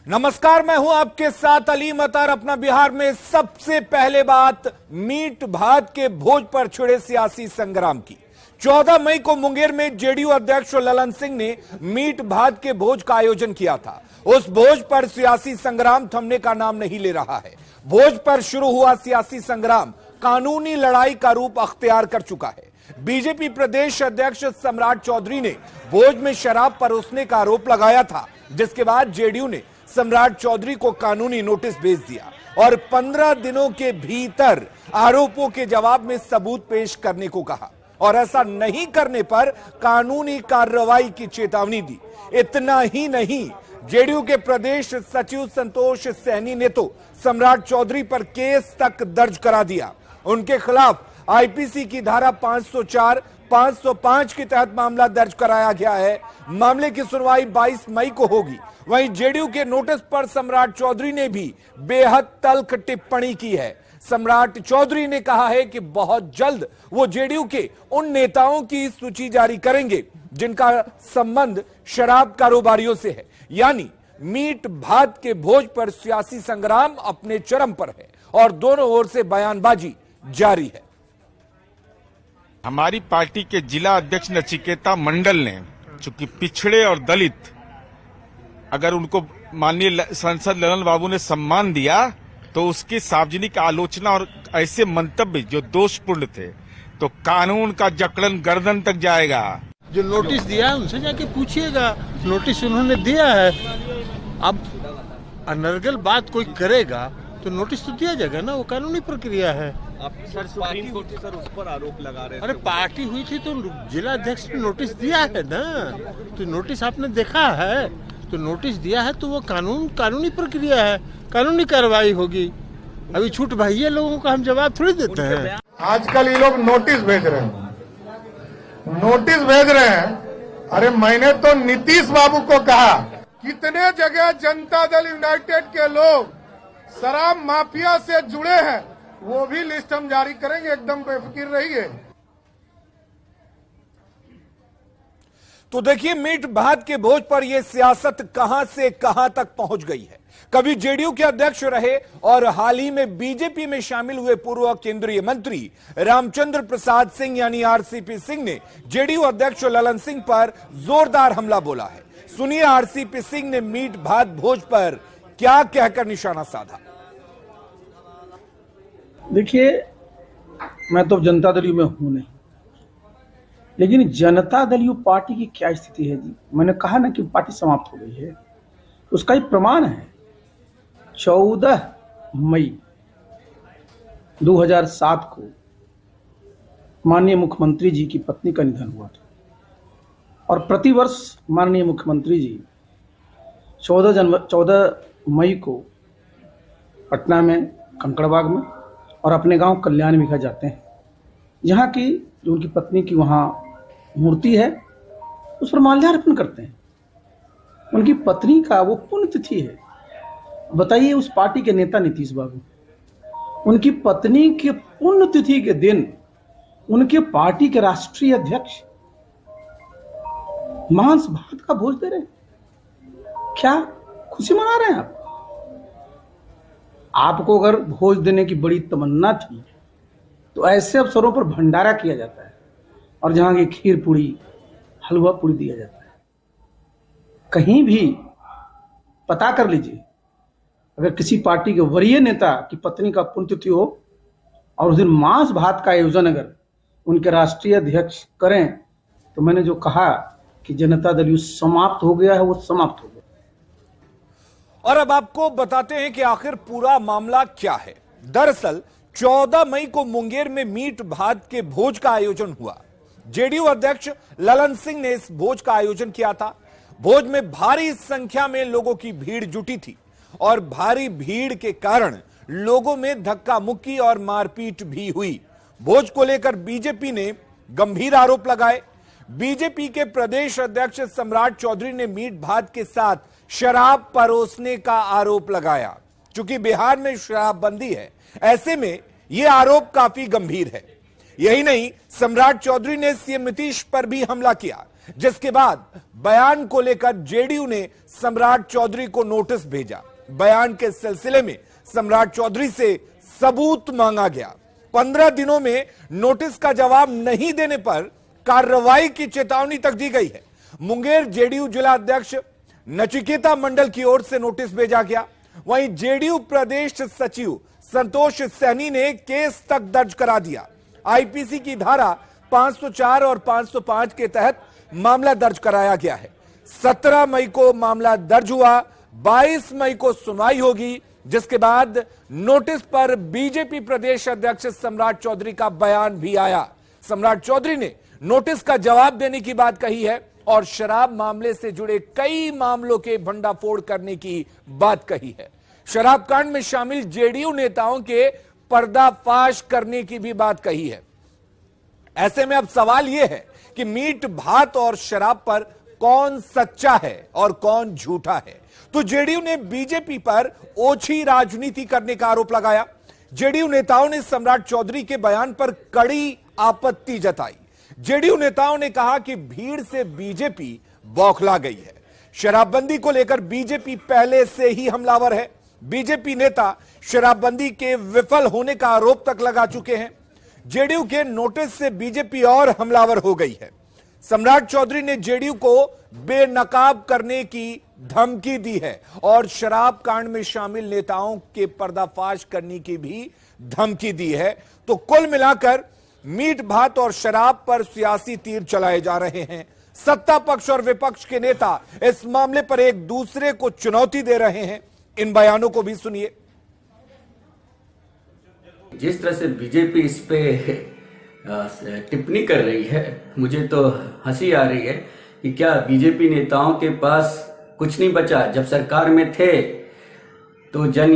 नमस्कार, मैं हूं आपके साथ अली मतार। अपना बिहार में सबसे पहले बात मीट भात के भोज पर छिड़े सियासी संग्राम की। 14 मई को मुंगेर में जेडीयू अध्यक्ष ललन सिंह ने मीट भात के भोज का आयोजन किया था। उस भोज पर सियासी संग्राम थमने का नाम नहीं ले रहा है। भोज पर शुरू हुआ सियासी संग्राम कानूनी लड़ाई का रूप अख्तियार कर चुका है। बीजेपी प्रदेश अध्यक्ष सम्राट चौधरी ने भोज में शराब परोसने का आरोप लगाया था, जिसके बाद जेडीयू ने सम्राट चौधरी को कानूनी नोटिस भेज दिया और 15 दिनों के भीतर आरोपों के जवाब में सबूत पेश करने को कहा और ऐसा नहीं करने पर कानूनी कार्रवाई की चेतावनी दी। इतना ही नहीं, जेडीयू के प्रदेश सचिव संतोष सैनी ने तो सम्राट चौधरी पर केस तक दर्ज करा दिया। उनके खिलाफ आईपीसी की धारा 504, 505 के तहत मामला दर्ज कराया गया है। मामले की सुनवाई 22 मई को होगी। वहीं जेडीयू के नोटिस पर सम्राट चौधरी ने भी बेहद तल्ख टिप्पणी की है। सम्राट चौधरी ने कहा है कि बहुत जल्द वो जेडीयू के उन नेताओं की सूची जारी करेंगे जिनका संबंध शराब कारोबारियों से है। यानी मीट भात के भोज पर सियासी संग्राम अपने चरम पर है और दोनों ओर से बयानबाजी जारी है। हमारी पार्टी के जिला अध्यक्ष नचिकेता मंडल ने, चूंकि पिछड़े और दलित, अगर उनको माननीय सांसद ललन बाबू ने सम्मान दिया तो उसकी सार्वजनिक आलोचना और ऐसे मंतव्य जो दोषपूर्ण थे तो कानून का जकड़न गर्दन तक जाएगा। जो नोटिस दिया है उनसे जाके पूछिएगा, नोटिस उन्होंने दिया है। अब अनर्गल बात कोई करेगा तो नोटिस तो दिया जाएगा ना, वो कानूनी प्रक्रिया है। आप सर सुप्रीम कोर्ट से सर उस पर आरोप लगा रहे थे। अरे पार्टी हुई थी तो जिला अध्यक्ष ने नोटिस दिया है ना, तो नोटिस आपने देखा है, तो नोटिस दिया है तो वो कानूनी प्रक्रिया है, कानूनी कार्रवाई होगी। अभी छूट भाइये लोगों का हम जवाब थोड़ी देते हैं। आजकल ये लोग नोटिस भेज रहे हैं, अरे मैंने तो नीतीश बाबू को कहा, कितने जगह जनता दल यूनाइटेड के लोग शराब माफिया से जुड़े हैं, वो भी लिस्ट हम जारी करेंगे, एकदम बेफिक्र रहिए। तो देखिए, मीट भात के भोज पर यह सियासत कहां से कहां तक पहुंच गई है। कभी जेडीयू के अध्यक्ष रहे और हाल ही में बीजेपी में शामिल हुए पूर्व केंद्रीय मंत्री रामचंद्र प्रसाद सिंह यानी आरसीपी सिंह ने जेडीयू अध्यक्ष ललन सिंह पर जोरदार हमला बोला है। सुनिए आरसीपी सिंह ने मीट भात भोज पर क्या कहकर निशाना साधा। देखिए, मैं तो जनता दल में हूं नहीं, लेकिन जनता दल पार्टी की क्या स्थिति है जी। मैंने कहा ना कि पार्टी समाप्त हो गई है, उसका एक प्रमाण है। 14 मई 2007 को माननीय मुख्यमंत्री जी की पत्नी का निधन हुआ था और प्रतिवर्ष माननीय मुख्यमंत्री जी 14 मई को पटना में कंकड़बाग में और अपने गांव कल्याण में जाते हैं, जहां की जो उनकी पत्नी की वहां मूर्ति है उस पर माल्यार्पण करते हैं। उनकी पत्नी का वो पुण्यतिथि है। बताइए, उस पार्टी के नेता नीतीश बाबू उनकी पत्नी के पुण्यतिथि के दिन उनके पार्टी के राष्ट्रीय अध्यक्ष मांस भात का भोज दे रहे हैं। क्या खुशी मना रहे हैं आप? आपको अगर भोज देने की बड़ी तमन्ना थी तो ऐसे अवसरों पर भंडारा किया जाता है और जहां की खीर पूड़ी हलवा पूड़ी दिया जाता है। कहीं भी पता कर लीजिए, अगर किसी पार्टी के वरीय नेता की पत्नी का पुण्यतिथि हो और उस दिन मांस भात का आयोजन अगर उनके राष्ट्रीय अध्यक्ष करें, तो मैंने जो कहा कि जनता दल समाप्त हो गया है, वो समाप्त हो गया। और अब आपको बताते हैं कि आखिर पूरा मामला क्या है। दरअसल 14 मई को मुंगेर में मीट भात के भोज का आयोजन हुआ। जेडीयू अध्यक्ष ललन सिंह ने इस भोज का आयोजन किया था। भोज में भारी संख्या में लोगों की भीड़ जुटी थी और भारी भीड़ के कारण लोगों में धक्का मुक्की और मारपीट भी हुई। भोज को लेकर बीजेपी ने गंभीर आरोप लगाए। बीजेपी के प्रदेश अध्यक्ष सम्राट चौधरी ने मीट भात के साथ शराब परोसने का आरोप लगाया। चूंकि बिहार में शराबबंदी है, ऐसे में यह आरोप काफी गंभीर है। यही नहीं, सम्राट चौधरी ने सीएम नीतीश पर भी हमला किया। जिसके बाद बयान को लेकर जेडीयू ने सम्राट चौधरी को नोटिस भेजा। बयान के सिलसिले में सम्राट चौधरी से सबूत मांगा गया। 15 दिनों में नोटिस का जवाब नहीं देने पर कार्रवाई की चेतावनी तक दी गई है। मुंगेर जेडीयू जिला अध्यक्ष नचिकेता मंडल की ओर से नोटिस भेजा गया। वहीं जेडीयू प्रदेश सचिव संतोष सैनी ने केस तक दर्ज करा दिया। आईपीसी की धारा 504 और 505 के तहत मामला दर्ज कराया गया है। 17 मई को मामला दर्ज हुआ। 22 मई को सुनवाई होगी, जिसके बाद नोटिस पर बीजेपी प्रदेश अध्यक्ष सम्राट चौधरी का बयान भी आया। सम्राट चौधरी ने नोटिस का जवाब देने की बात कही है और शराब मामले से जुड़े कई मामलों के भंडाफोड़ करने की बात कही है। शराब कांड में शामिल जेडीयू नेताओं के पर्दाफाश करने की भी बात कही है। ऐसे में अब सवाल यह है कि मीट भात और शराब पर कौन सच्चा है और कौन झूठा है। तो जेडीयू ने बीजेपी पर ओछी राजनीति करने का आरोप लगाया। जेडीयू नेताओं ने सम्राट चौधरी के बयान पर कड़ी आपत्ति जताई। जेडीयू नेताओं ने कहा कि भीड़ से बीजेपी बौखला गई है। शराबबंदी को लेकर बीजेपी पहले से ही हमलावर है। बीजेपी नेता शराबबंदी के विफल होने का आरोप तक लगा चुके हैं। जेडीयू के नोटिस से बीजेपी और हमलावर हो गई है। सम्राट चौधरी ने जेडीयू को बेनकाब करने की धमकी दी है और शराब कांड में शामिल नेताओं के पर्दाफाश करने की भी धमकी दी है। तो कुल मिलाकर मीट भात और शराब पर सियासी तीर चलाए जा रहे हैं। सत्ता पक्ष और विपक्ष के नेता इस मामले पर एक दूसरे को चुनौती दे रहे हैं। इन बयानों को भी सुनिए। जिस तरह से बीजेपी इस पे टिप्पणी कर रही है, मुझे तो हंसी आ रही है कि क्या बीजेपी नेताओं के पास कुछ नहीं बचा। जब सरकार में थे तो जन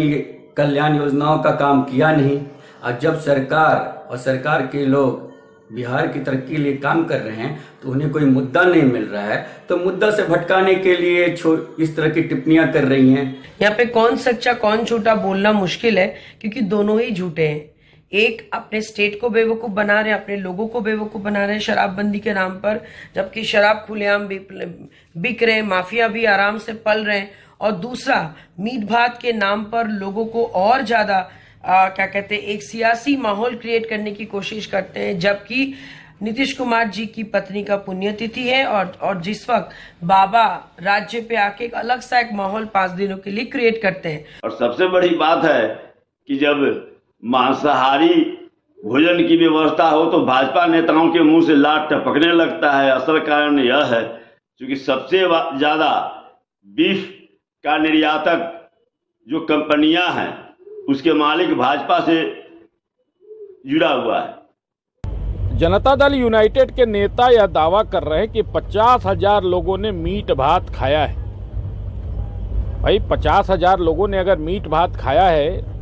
कल्याण योजनाओं का काम किया नहीं, और जब सरकार और सरकार के लोग बिहार की तरक्की के लिए काम कर रहे हैं तो उन्हें कोई मुद्दा नहीं मिल रहा है, तो मुद्दा से भटकाने के लिए इस तरह की टिप्पणियां कर रही हैं। यहाँ पे कौन सच्चा कौन झूठा बोलना मुश्किल है, क्योंकि दोनों ही झूठे हैं। एक अपने स्टेट को बेवकूफ बना रहे हैं, अपने लोगों को बेवकूफ बना रहे हैं शराबबंदी के नाम पर, जबकि शराब खुलेआम बिक रहे, माफिया भी आराम से पल रहे हैं। और दूसरा, मीट भात के नाम पर लोगों को और ज्यादा क्या कहते हैं, एक सियासी माहौल क्रिएट करने की कोशिश करते हैं। जबकि नीतीश कुमार जी की पत्नी का पुण्यतिथि है और जिस वक्त बाबा राज्य पे आके एक अलग सा एक माहौल 5 दिनों के लिए क्रिएट करते हैं। और सबसे बड़ी बात है कि जब मांसाहारी भोजन की व्यवस्था हो तो भाजपा नेताओं के मुंह से लात टपकने लगता है। असल कारण यह है क्योंकि सबसे ज्यादा बीफ का निर्यातक जो कंपनियां हैं उसके मालिक भाजपा से जुड़ा हुआ है। जनता दल यूनाइटेड के नेता यह दावा कर रहे हैं कि 50,000 लोगों ने मीट भात खाया है। भाई 50,000 लोगों ने अगर मीट भात खाया है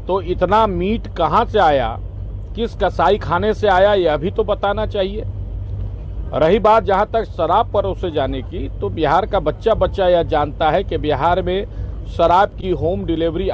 तो इतना मीट कहां से आया, किस कसाई खाने से आया, यह भी तो बताना चाहिए। रही बात जहां तक शराब परोसे जाने की, तो बिहार का बच्चा यह जानता है कि बिहार में शराब की होम डिलीवरी